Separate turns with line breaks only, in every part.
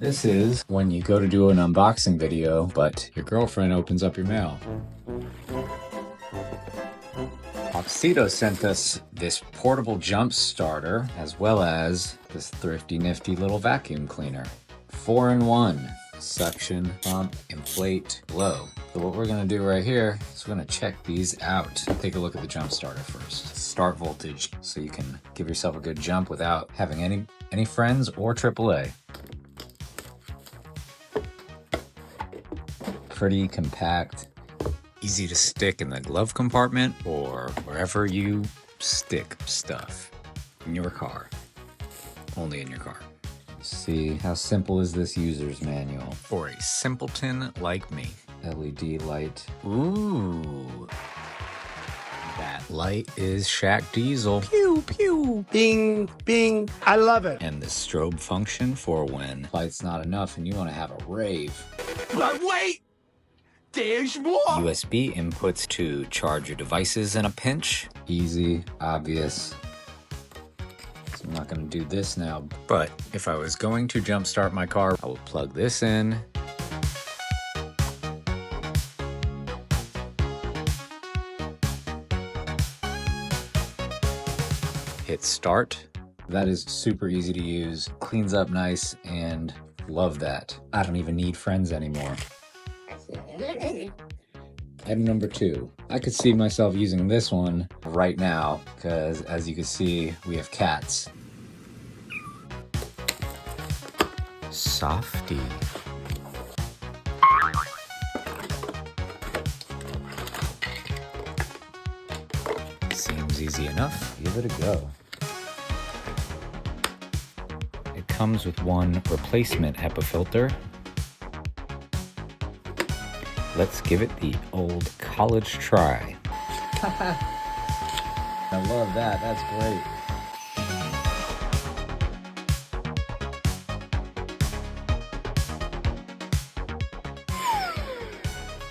This is when you go to do an unboxing video, but your girlfriend opens up your mail. AUXITO sent us this portable jump starter, as well as this thrifty nifty little vacuum cleaner. 4-in-1, suction, pump, inflate, blow. So what we're gonna do right here is we're gonna check these out. Take a look at the jump starter first. Start voltage, so you can give yourself a good jump without having any friends or AAA. Pretty compact, easy to stick in the glove compartment or wherever you stick stuff in your car. Only in your car. See, how simple is this user's manual for a simpleton like me? LED light. Ooh. That light is Shaq Diesel. Pew, pew.
Bing, bing. I love it.
And the strobe function for when light's not enough and you want to have a rave.
But wait! There's more!
USB inputs to charge your devices in a pinch. Easy, obvious. So I'm not gonna do this now, but if I was going to jumpstart my car, I would plug this in. Hit start. That is super easy to use, cleans up nice, and love that. I don't even need friends anymore. Item number 2. I could see myself using this one right now because, as you can see, we have cats. Softy. Seems easy enough. Give it a go. It comes with one replacement HEPA filter. Let's give it the old college try. I love that, that's great.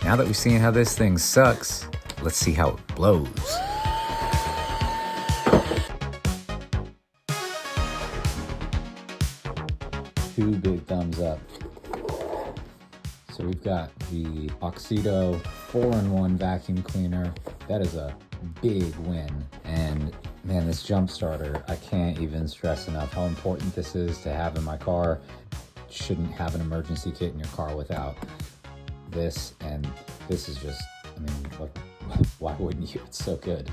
Now that we've seen how this thing sucks, let's see how it blows. Two big thumbs up. So we've got the AUXITO 4-in-1 vacuum cleaner. That is a big win. And man, this jump starter, I can't even stress enough how important this is to have in my car. Shouldn't have an emergency kit in your car without this. And this is just, I mean, why wouldn't you? It's so good.